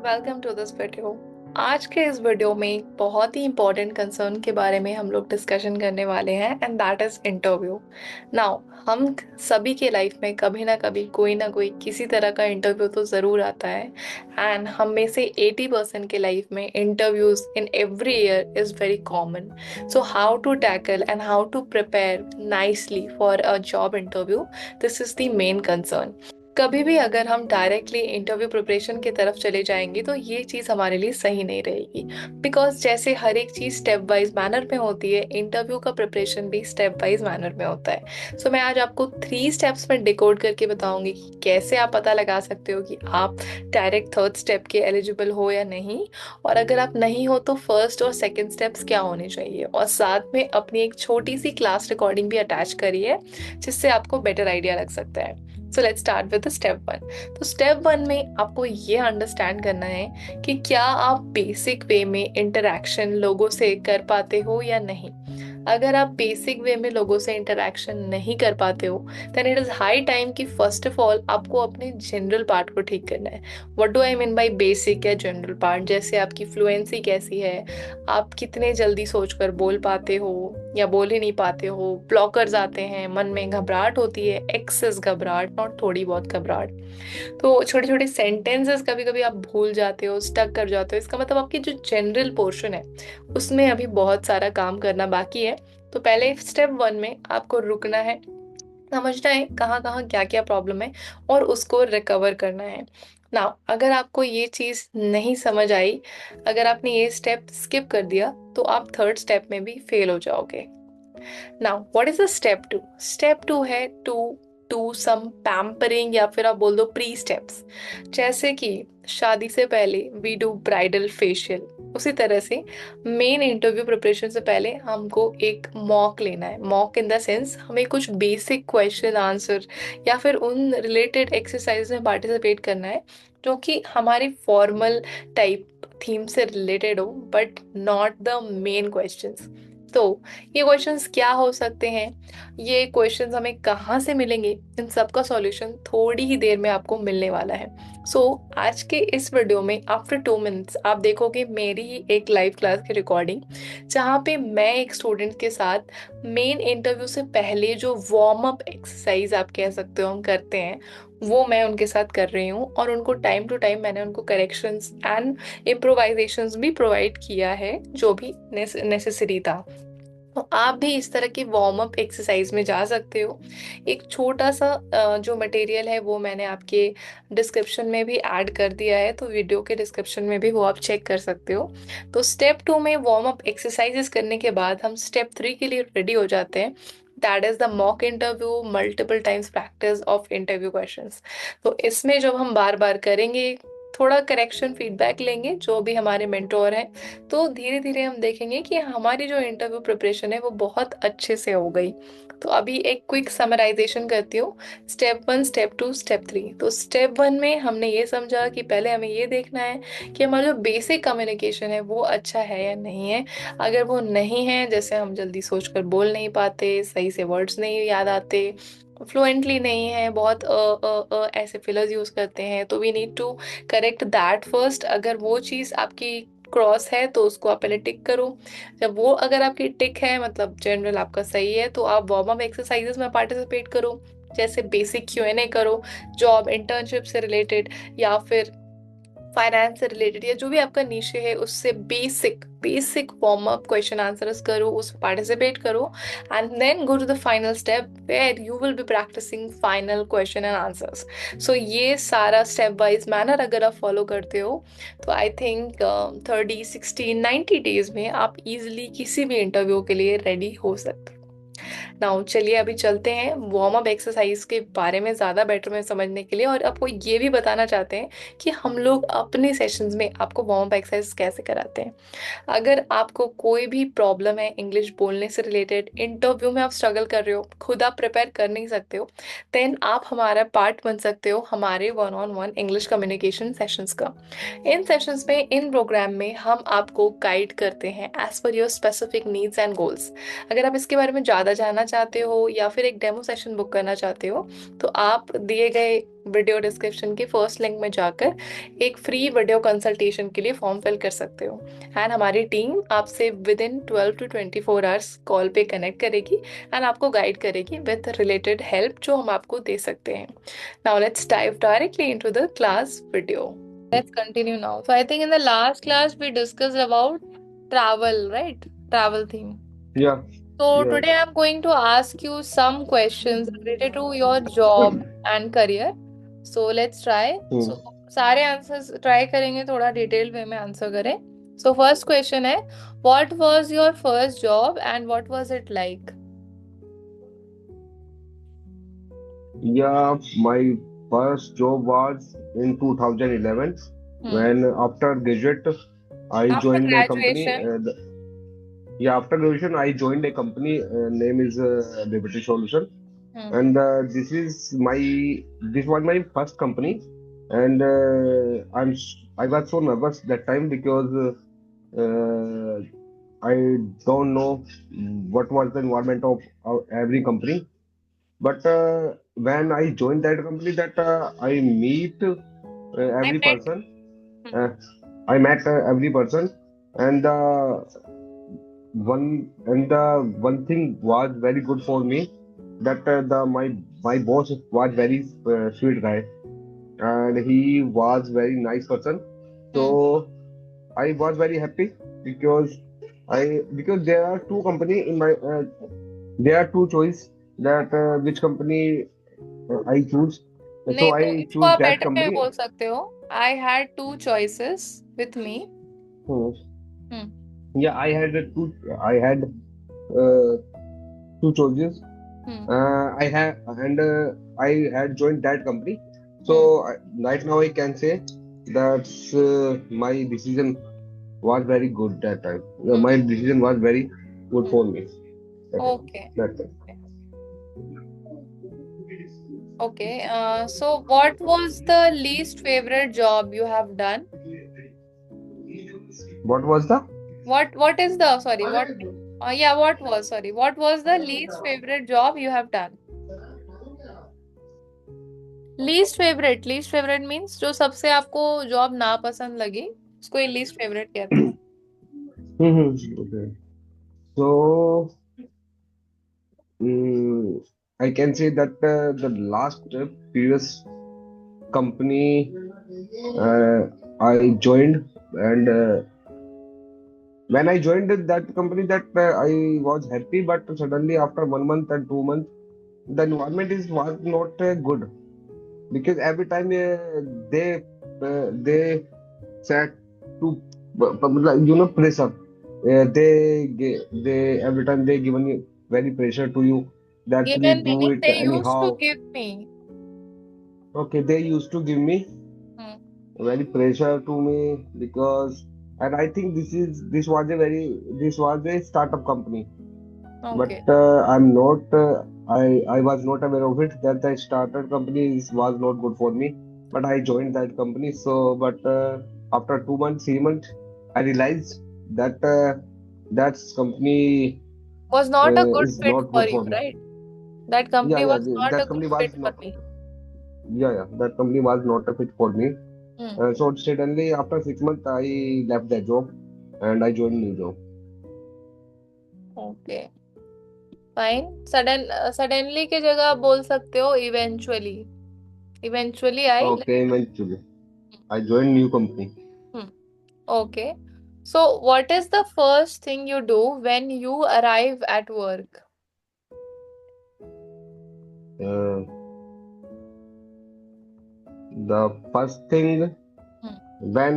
Welcome to this video. आज के इस वीडियो में एक बहुत ही इंपॉर्टेंट कंसर्न के बारे में हम लोग डिस्कशन करने वाले हैं and that is interview. Now हम सभी के लाइफ में कभी ना कभी कोई ना कोई किसी तरह का इंटरव्यू तो ज़रूर आता है एंड हम में से 80% के लाइफ में interviews in every year is very common. So how to tackle and how to prepare nicely for a job interview, this is the main concern. कभी भी अगर हम डायरेक्टली इंटरव्यू प्रिपरेशन की तरफ चले जाएंगे तो ये चीज़ हमारे लिए सही नहीं रहेगी। बिकॉज जैसे हर एक चीज़ स्टेप वाइज मैनर में होती है, इंटरव्यू का प्रिपरेशन भी स्टेप वाइज मैनर में होता है। सो मैं आज आपको 3 स्टेप्स में डिकोड करके बताऊंगी कि कैसे आप पता लगा सकते हो कि आप डायरेक्ट थर्ड स्टेप के एलिजिबल हो या नहीं। और अगर आप नहीं हो तो फर्स्ट और सेकेंड स्टेप्स क्या होने चाहिए, और साथ में अपनी एक छोटी सी क्लास रिकॉर्डिंग भी अटैच करिए जिससे आपको बेटर आइडिया लग सकता है। So let's start with step 1। तो स्टेप 1 में आपको ये अंडरस्टैंड करना है कि क्या आप बेसिक वे में इंटरेक्शन लोगों से कर पाते हो या नहीं। अगर आप बेसिक वे में लोगों से इंटरेक्शन नहीं कर पाते हो then it is high time कि फर्स्ट ऑफ ऑल आपको अपने जनरल पार्ट को ठीक करना है। What do I mean by basic या जनरल पार्ट, जैसे आपकी फ्लुएंसी कैसी है, आप कितने जल्दी सोचकर बोल पाते हो या बोल ही नहीं पाते हो, ब्लॉकर्स आते हैं, मन में घबराहट होती है, एक्सेस घबराहट नॉट थोड़ी बहुत घबराहट, तो छोटे छोटे सेंटेंसेस कभी कभी आप भूल जाते हो, स्टक कर जाते हो, इसका मतलब आपकी जो जनरल पोर्शन है उसमें अभी बहुत सारा काम करना बाकी है। तो पहले स्टेप 1 में आपको रुकना है, समझना है कहाँ कहाँ क्या क्या प्रॉब्लम है और उसको रिकवर करना है ना। अगर आपको ये चीज़ नहीं समझ आई, अगर आपने ये स्टेप स्किप कर दिया तो आप थर्ड स्टेप में भी फेल हो जाओगे। Now what is the step 2? Step 2 है टू टू सम पैम्परिंग या फिर आप बोल दो प्री स्टेप्स। जैसे कि शादी से पहले वी डू ब्राइडल फेशियल, उसी तरह से मेन इंटरव्यू प्रिपरेशन से पहले हमको एक मॉक लेना है। मॉक इन द सेंस हमें कुछ बेसिक क्वेश्चन आंसर या फिर उन रिलेटेड एक्सरसाइज में पार्टिसिपेट करना है जो कि हमारी फॉर्मल टाइप थीम से रिलेटेड हो but not the main questions. तो ये क्वेश्चंस क्या हो सकते हैं, ये क्वेश्चंस हमें कहाँ से मिलेंगे, इन सब का सॉल्यूशन थोड़ी ही देर में आपको मिलने वाला है। सो आज के इस वीडियो में आफ्टर 2 मिनट्स आप देखोगे मेरी ही एक लाइव क्लास की रिकॉर्डिंग, जहाँ पे मैं एक स्टूडेंट के साथ मेन इंटरव्यू से पहले जो वार्म अप एक्सरसाइज आप कह सकते हो हम करते हैं वो मैं उनके साथ कर रही हूँ, और उनको टाइम टू टाइम मैंने उनको करेक्शंस एंड इम्प्रोवाइजेशंस भी प्रोवाइड किया है जो भी नेसेसरी था। तो आप भी इस तरह के वार्म अप एक्सरसाइज में जा सकते हो। एक छोटा सा जो मटेरियल है वो मैंने आपके डिस्क्रिप्शन में भी ऐड कर दिया है, तो वीडियो के डिस्क्रिप्शन में भी वो आप चेक कर सकते हो। तो स्टेप 2 में वार्म अप एक्सरसाइजेस करने के बाद हम स्टेप 3 के लिए रेडी हो जाते हैं। That is the mock interview, multiple times practice of interview questions. तो इसमें जब हम बार बार करेंगे, थोड़ा करेक्शन फीडबैक लेंगे जो भी हमारे मेंटोर हैं, तो धीरे धीरे हम देखेंगे कि हमारी जो इंटरव्यू प्रिपरेशन है वो बहुत अच्छे से हो गई। तो अभी एक क्विक समराइजेशन करती हूँ। Step 1, step 2, step 3। तो स्टेप 1 में हमने ये समझा कि पहले हमें ये देखना है कि हमारा जो बेसिक कम्युनिकेशन है वो अच्छा है या नहीं है। अगर वो नहीं है, जैसे हम जल्दी सोचकर बोल नहीं पाते, सही से वर्ड्स नहीं याद आते, फ्लुएंटली नहीं है, बहुत ऐसे फिलर्स यूज करते हैं, तो we need to correct that first. अगर वो चीज़ आपकी क्रॉस है तो उसको आप पहले टिक करो। जब वो अगर आपकी टिक है मतलब जनरल आपका सही है, तो आप वार्म अप एक्सरसाइजेस में पार्टिसिपेट करो, जैसे बेसिक Q&A करो, जॉब इंटर्नशिप से रिलेटेड या फिर फाइनेंस से रिलेटेड या जो भी आपका निशे है उससे basic basic warm up question answers करो, उसमें पार्टिसिपेट करो and then go to the final step where you will be practicing final question and answers. So ये सारा स्टेप वाइज मैनर अगर आप फॉलो करते हो तो आई थिंक 30, 60, 90 डेज में आप इजिली किसी भी इंटरव्यू के लिए रेडी हो सकते हो। नाउ चलिए अभी चलते हैं वार्म अप एक्सरसाइज के बारे में ज़्यादा बेटर में समझने के लिए, और आपको ये भी बताना चाहते हैं कि हम लोग अपने सेशंस में आपको वार्म अप एक्सरसाइज कैसे कराते हैं। अगर आपको कोई भी प्रॉब्लम है इंग्लिश बोलने से रिलेटेड, इंटरव्यू में आप स्ट्रगल कर रहे हो, खुद आप प्रिपेयर कर नहीं सकते हो, देन आप हमारा पार्ट बन सकते हो हमारे 1-on-1 इंग्लिश कम्युनिकेशन सेशंस का। इन सेशंस में, इन प्रोग्राम में हम आपको गाइड करते हैं as per your specific needs and goals. अगर आप इसके बारे में ज़्यादा जाना चाहते हो या फिर एक डेमो सेशन बुक करना चाहते हो, तो आप दिए गए वीडियो डिस्क्रिप्शन के फर्स्ट लिंक में जाकर एक फ्री वीडियो कंसल्टेशन के लिए फॉर्म फिल कर सकते हो। एंड हमारी टीम आपसे with in 12 to 24 hours call पे कनेक्ट करेगी एंड आपको गाइड करेगी विद रिलेटेड हेल्प जो हम आपको दे सकते हैं। Now let's dive directly into the class video. Let's continue now. So I think in the last class we discussed about travel, right? Travel theme. Yeah, So yeah. today I'm going to ask you some questions related to your job and career. So let's try. Hmm. So सारे answers try करेंगे, थोड़ा detail वे में answer करें। So first question है, what was your first job and what was it like? Yeah, my first job was in 2011 when after graduate I after joined a company. Graduation. Yeah, after graduation I joined a company. Name is Liberty Solution, hmm. and this was my first company, and I was so nervous that time because uh, I don't know what was the environment of every company. But when I joined that company, that I meet I every met. person. Uh, I met every person, and the one thing was very good for me that my boss was very sweet guy, and he was very nice person. So I was very happy because because there are two company in my there are two choice that which company I choose. नहीं So तो I इसको choose आप that better में company. बोल सकते हो, I had two choices with me. Hmm. Hmm. Yeah, I had I had uh, two choices. Hmm. I have and I had joined that company. So hmm. right now I can say that my decision was very good that time. Hmm. My decision was very good for me okay. that time. Okay, so what was the least favourite job you have done? What was the? What is the, sorry, what, yeah, what was, sorry, what was the least favorite job you have done? Least favourite means जो सबसे आपको job ना पसंद लगी, उसको ही least favourite कहते हैं। Okay. So mm, I can say that the last previous company I joined, and when I joined that company, that I was happy, but suddenly after 1 month and 2 months, the environment is was not good because every time they said to pressure. They every time they given you very pressure to you that please given do नहीं, it they used to anyhow. Give me. Okay, they used to give me very pressure to me because, and I think this was a startup company, but okay. I'm not I was not aware of it that the startup company was not good for me, but I joined that company. So but after 2 months 3 months I realized that that company Was not a good is fit not for good you, for me. right? That Yeah, company yeah, was not a that good company fit was for not. me. Yeah, that company was not a fit for me. Hmm. So suddenly after 6 months I left that job and I joined new job. Okay, fine. Suddenly की जगह आप बोल सकते हो eventually. Eventually I. Okay, eventually I joined new company. Okay, so what is the first thing you do when you arrive at work? Uh, the first thing when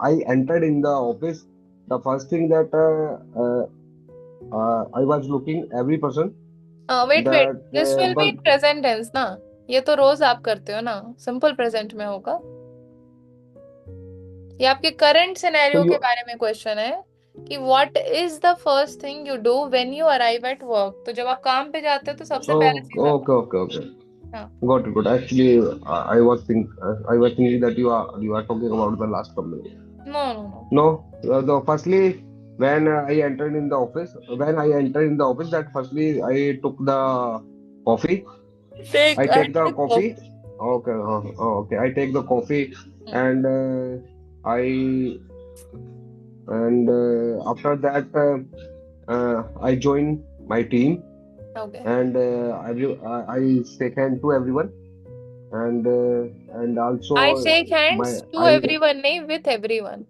I entered in the office, the first thing that I was looking every person wait wait, that this will be but present tense ना? ये तो रोज आप करते हो ना, simple present में होगा। ये आपके करंट so सिनेरियो के you बारे में क्वेश्चन है कि what is the first thing you do when you arrive at work. तो जब आप काम पे जाते हो तो सबसे पहले oh चीज आप। okay. हाँ। Got it. Good. Actually, I was thinking that you are talking about the last company. No no no. No, the firstly. when I entered in the office, that firstly I took the coffee. Take I I take the take off. coffee. Okay, okay. I take the coffee, Hmm. and I and after that I join my team, Okay. and I shake hand to everyone, and I also shake my hands to I everyone, नहीं with everyone.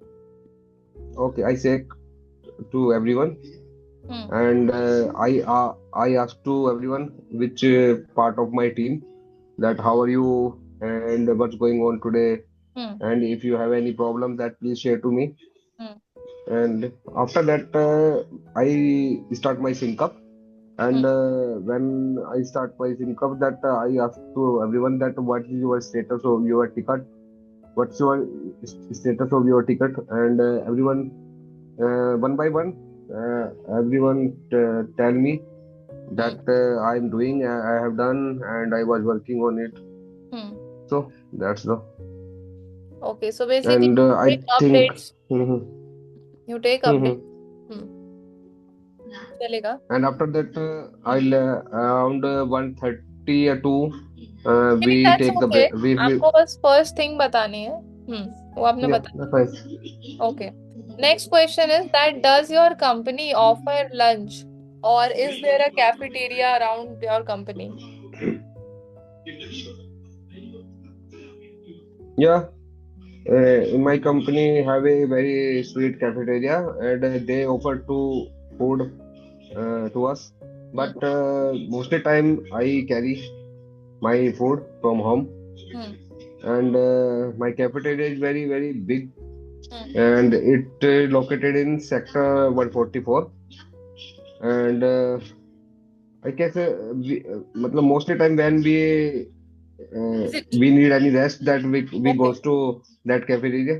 okay, I shake to everyone, Hmm. and I ask to everyone which part of my team, that how are you and what's going on today, Hmm. and if you have any problem, that please share to me. Hmm. And after that I start my sync up, Hmm. and when I start my sync up, that I ask to everyone that what is your status of your ticket, what's your status of your ticket, and everyone one by one, everyone tell me Hmm. that I'm doing, I have done, and I was working on it. Hmm. So that's the, Okay, so basically and you I take think, updates. mhm, You take updates. mhm. Hmm. चलेगा. And after that, I'll around 1:30 or 2, नहीं, we that's take the okay. break. We आपको बस first thing बतानी है. वो आपने yeah, बता that's the. fine. Okay. Next question is that does your company offer lunch or is there a cafeteria around your company? Yeah, in my company have a very sweet cafeteria, and they offer to food to us. Hmm. But mostly time I carry my food from home, Hmm. and my cafeteria is very very big, Hmm. and it located in sector 144. And I guess मतलब mostly time when Is it we need any rest, that we okay? goes to that cafeteria,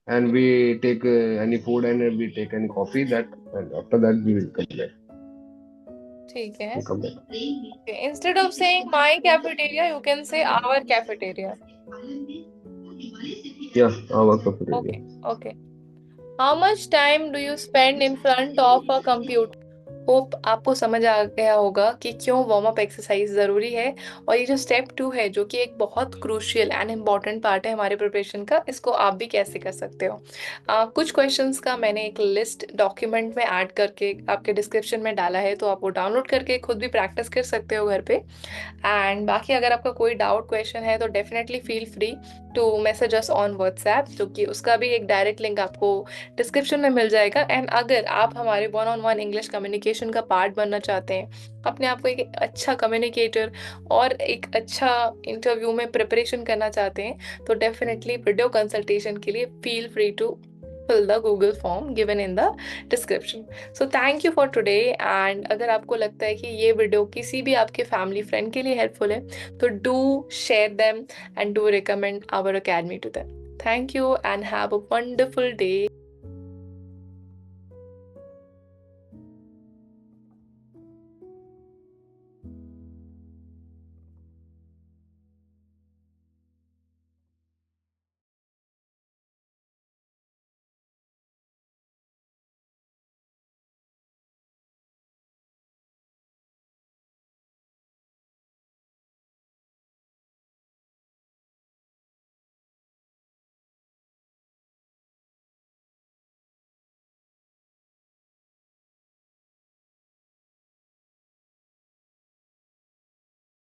and we take any food, and we take any coffee, that, and after that we will come back. ठीक है. We come back. Okay. Instead of saying my cafeteria, you can say our cafeteria. Yeah, our cafeteria. Okay. Okay. How much time do you spend in front of a computer? Hope आपको समझ आ गया होगा कि क्यों warm up exercise जरूरी है. और ये जो स्टेप 2 है जो कि एक बहुत क्रूशियल एंड इम्पॉर्टेंट पार्ट है हमारे प्रिपरेशन का, इसको आप भी कैसे कर सकते हो. कुछ क्वेश्चंस का मैंने एक लिस्ट डॉक्यूमेंट में ऐड करके आपके डिस्क्रिप्शन में डाला है, तो आप वो डाउनलोड करके खुद भी प्रैक्टिस कर सकते हो घर पे. एंड बाकी अगर आपका कोई डाउट क्वेश्चन है तो definitely feel free to message us on WhatsApp, जो कि उसका भी एक डायरेक्ट लिंक आपको डिस्क्रिप्शन में मिल जाएगा. एंड अगर आप हमारे 1-on-1 इंग्लिश कम्युनिकेशन का पार्ट बनना चाहते हैं, अपने आप को एक अच्छा कम्युनिकेटर और एक अच्छा इंटरव्यू में प्रिपरेशन करना चाहते हैं, तो डेफिनेटली वीडियो कंसल्टेशन के लिए feel free to fill the Google form given in the description. So thank you for today. And अगर आपको लगता है कि ये वीडियो किसी भी आपके फैमिली फ्रेंड के लिए हेल्पफुल है, तो do share them and do recommend our academy to them. Thank you and have a wonderful day.